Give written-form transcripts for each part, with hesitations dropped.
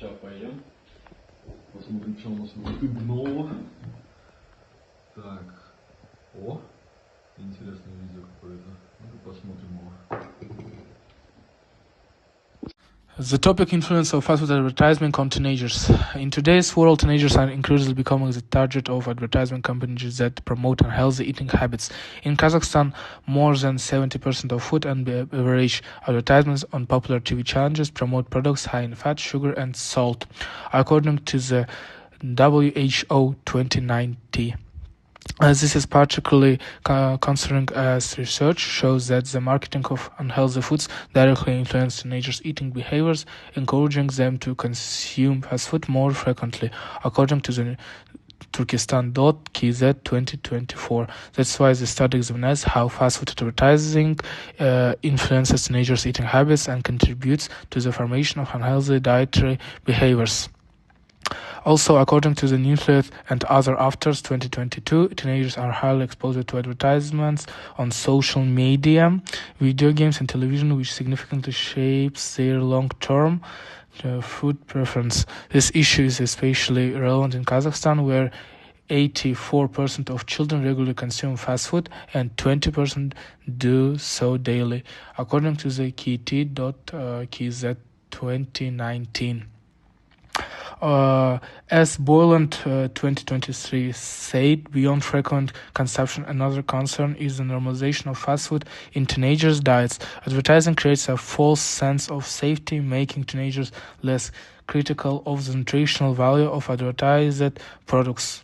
Сейчас поем. Посмотрим, что у нас будет нового. Так. О! Интересное видео какое-то. Ну-ка посмотрим его. The topic influence of fast food advertisement on teenagers. In today's world, teenagers are increasingly becoming the target of advertisement companies that promote unhealthy eating habits. In Kazakhstan, more than 70% of food and beverage advertisements on popular TV channels promote products high in fat, sugar, and salt, according to the WHO 2019. This is particularly concerning as research shows that the marketing of unhealthy foods directly influences teenagers' eating behaviors, encouraging them to consume fast food more frequently, according to the Turkestan.kz 2024. That's why the study examines how fast food advertising influences teenagers' eating habits and contributes to the formation of unhealthy dietary behaviors. Also, according to the Newsletter and Other Afters 2022, teenagers are highly exposed to advertisements on social media, video games, and television, which significantly shapes their long-term food preference. This issue is especially relevant in Kazakhstan, where 84% of children regularly consume fast food and 20% do so daily, according to the KT.KZ 2019. As Boyland 2023 said, beyond frequent consumption, another concern is the normalization of fast food in teenagers' diets. Advertising creates a false sense of safety, making teenagers less critical of the nutritional value of advertised products.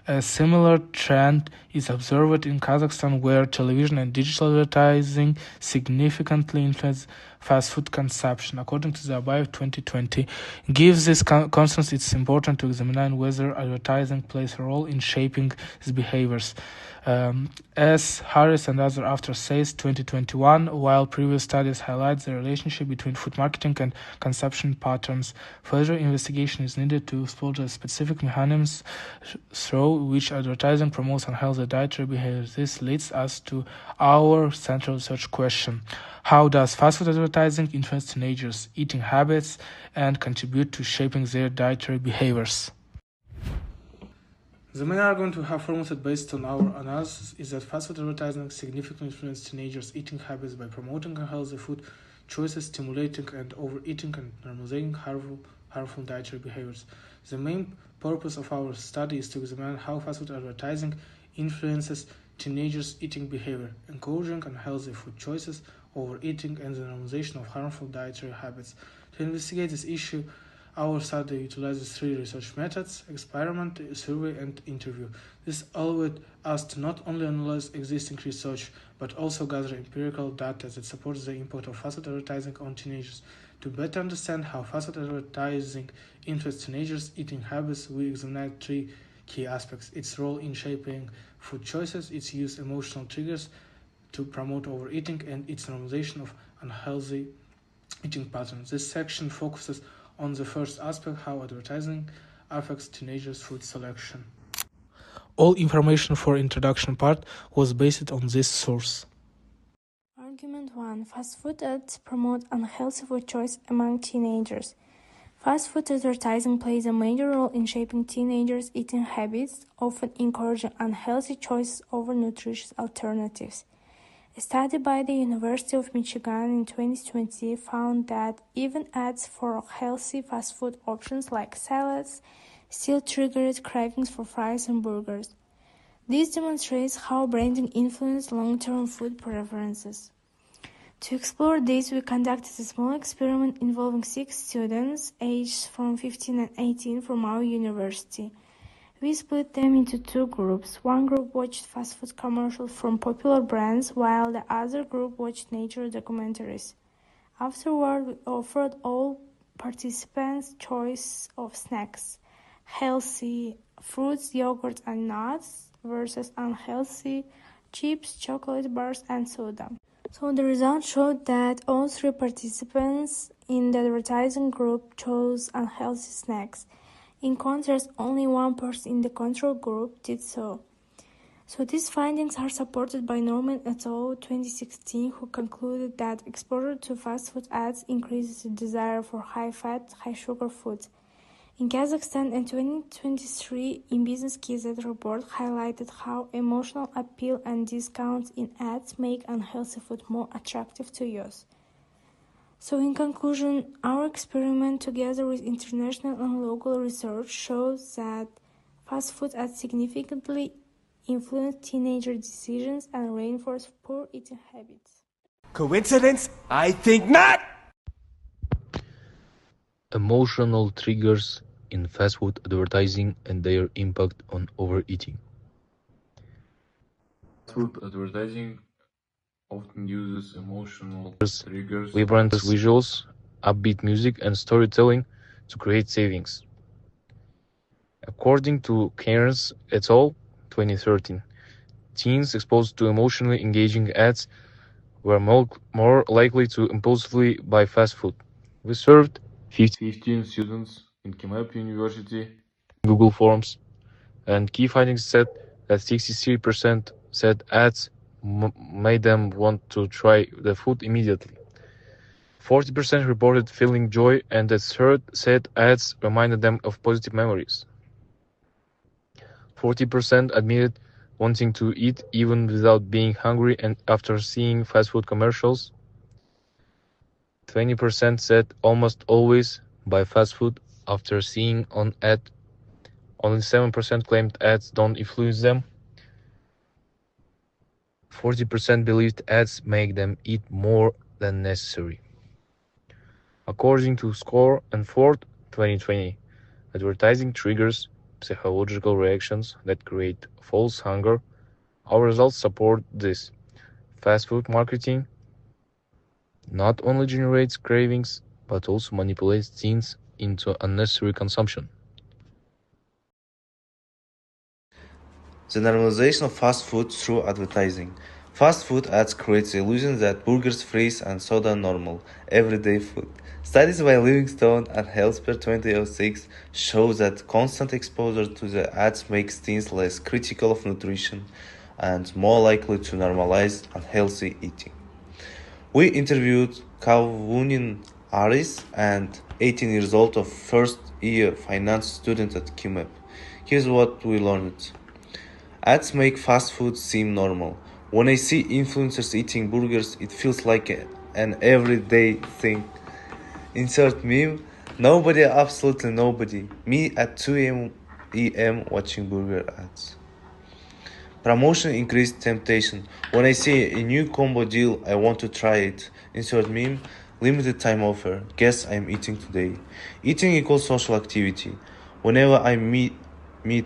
A similar trend is observed in Kazakhstan, where television and digital advertising significantly influence fast food consumption. According to the above 2020, gives this constance, it's important to examine whether advertising plays a role in shaping these behaviors. As Harris and other authors says, 2021, while previous studies highlight the relationship between food marketing and consumption patterns, further investigation is needed to explore the specific mechanisms through which advertising promotes unhealthy dietary behaviors. This leads us to our central research question: how does fast food advertising influence teenagers' eating habits and contribute to shaping their dietary behaviors? The main argument we have formulated based on our analysis is that fast food advertising significantly influences teenagers' eating habits by promoting unhealthy food choices, stimulating and overeating, and normalizing harmful dietary behaviors. The main purpose of our study is to examine how fast food advertising influences teenagers' eating behavior, encouraging unhealthy food choices, overeating, and the normalization of harmful dietary habits. To investigate this issue, our study utilizes three research methods: experiment, survey, and interview. This allowed us to not only analyze existing research, but also gather empirical data that supports the impact of fast food advertising on teenagers. To better understand how fast food advertising influences teenagers' eating habits, we examined three key aspects: its role in shaping food choices, its use emotional triggers to promote overeating, and its normalization of unhealthy eating patterns. This section focuses on the first aspect, how advertising affects teenagers' food selection. All information for introduction part was based on this source. Argument 1. Fast food ads promote unhealthy food choice among teenagers. Fast food advertising plays a major role in shaping teenagers' eating habits, often encouraging unhealthy choices over nutritious alternatives. A study by the University of Michigan in 2020 found that even ads for healthy fast food options like salads still triggered cravings for fries and burgers. This demonstrates how branding influences long-term food preferences. To explore this, we conducted a small experiment involving 6 students aged from 15 and 18 from our university. We split them into two groups. One group watched fast food commercials from popular brands, while the other group watched nature documentaries. Afterward, we offered all participants choice of snacks: healthy fruits, yogurt, and nuts versus unhealthy chips, chocolate bars, and soda. So the results showed that all three participants in the advertising group chose unhealthy snacks. In contrast, only one person in the control group did so. So these findings are supported by Norman et al. 2016, who concluded that exposure to fast food ads increases the desire for high-fat, high-sugar foods. In Kazakhstan in 2023, in Business KZ report highlighted how emotional appeal and discounts in ads make unhealthy food more attractive to use. So in conclusion, our experiment together with international and local research shows that fast food ads significantly influence teenager decisions and reinforce poor eating habits. Coincidence? I think not! Emotional triggers in fast food advertising and their impact on overeating. Food advertising often uses emotional triggers, Vibrant visuals, upbeat music, and storytelling to create savings. According to Cairns et al. 2013, teens exposed to emotionally engaging ads were more likely to impulsively buy fast food. We served 15 students in KMEP University. Google Forms, and key findings said that 63% said ads made them want to try the food immediately. 40% reported feeling joy, and a third said ads reminded them of positive memories. 40% admitted wanting to eat even without being hungry and after seeing fast food commercials. 20% said almost always buy fast food after seeing an ad. Only 7% claimed ads don't influence them. 40% believed ads make them eat more than necessary. According to Score and Ford 2020, advertising triggers psychological reactions that create false hunger. Our results support this. Fast food marketing not only generates cravings, but also manipulates teens into unnecessary consumption. The normalization of fast food through advertising. Fast food ads create the illusion that burgers, fries, and soda are normal, everyday food. Studies by Livingstone and Healthcare 2006 show that constant exposure to the ads makes teens less critical of nutrition and more likely to normalize unhealthy eating. We interviewed Kavunin Aris, an 18 years old of first-year finance student at QMEP. Here's what we learned. Ads make fast food seem normal. When I see influencers eating burgers, it feels like an everyday thing. Insert meme. Nobody, absolutely nobody. Me at 2 a.m. watching burger ads. Promotion increased temptation. When I see a new combo deal, I want to try it. Insert meme. Limited time offer. Guess I'm eating today. Eating equals social activity. Whenever I meet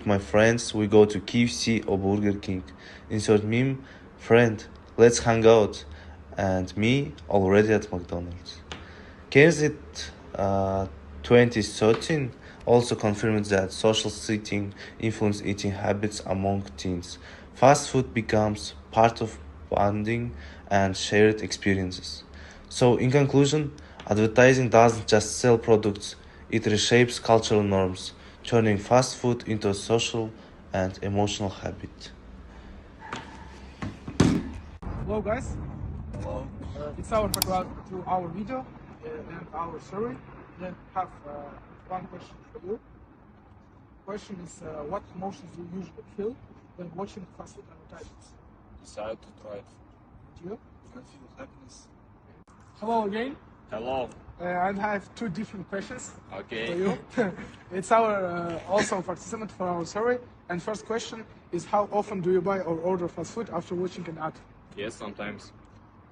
my friends, we go to KFC or Burger King. Insert meme. Friend, let's hang out. And me, already at McDonald's. Cairns 2013 also confirmed that social setting influences eating habits among teens. Fast food becomes part of bonding and shared experiences. So, in conclusion, advertising doesn't just sell products, it reshapes cultural norms, turning fast food into a social and emotional habit. Hello guys. Hello. It's our background to our video and our survey. Then have one question for you. Question is, what emotions do you usually feel when watching fast food advertisements? Decide to try it. And you? I feel happiness. Hello again. Hello. And I have two different questions for Okay. you. It's our also participant for our survey. And first question is, how often do you buy or order fast food after watching an ad? Yes, sometimes.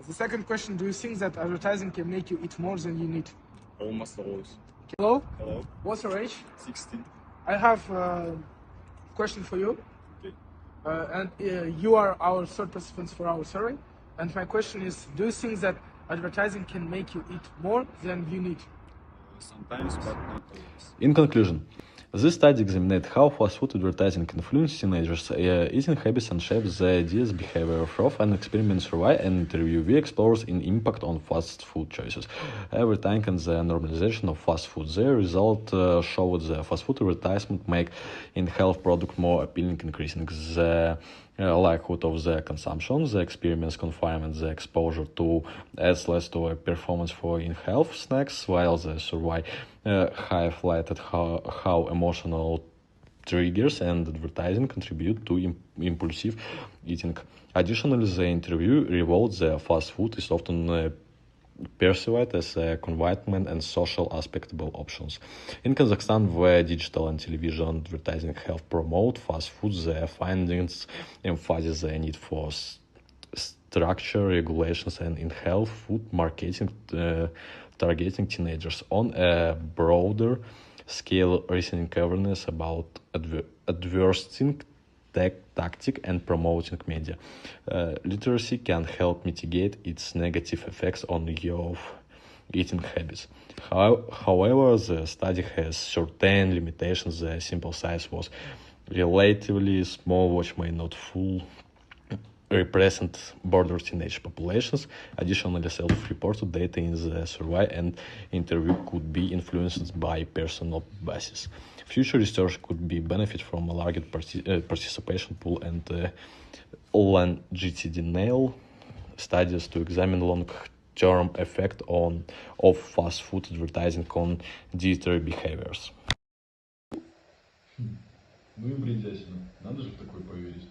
The second question, do you think that advertising can make you eat more than you need? Almost always. Hello, Hello. what's your age? 16. I have a question for you. Okay. And you are our third participant for our survey. And my question is, do you think that advertising can make you eat more than you need? Sometimes, but not always. In conclusion, This study examined how fast food advertising influences teenagers' eating habits and shapes the ideas, behavior of an experiment survey and interview. We explores in impact on fast food choices, advertising and the normalization of fast food. The result showed the fast food advertisement make in health product more appealing, increasing the likelihood of the consumption. The experiments confirmed the exposure to ads led to a performance for in health snacks, while the survey highlighted how emotional triggers and advertising contribute to impulsive eating. Additionally, the interview revealed that fast food is often perceived as a convenient and social acceptable options. In Kazakhstan, where digital and television advertising help promote fast food, the findings emphasize the need for structure, regulations, and in health food marketing targeting teenagers on a broader scale, raising awareness about advertising tactic and promoting media literacy can help mitigate its negative effects on your eating habits. However, the study has certain limitations. The sample size was relatively small, which may not fully represent broader teenage populations. Additionally, self-reported data in the survey and interview could be influenced by personal biases. Future research could be benefit from a larger participation pool and longitudinal studies to examine long-term effect of fast food advertising on dietary behaviors. Ну и бредятина. Надо же в такой поверить.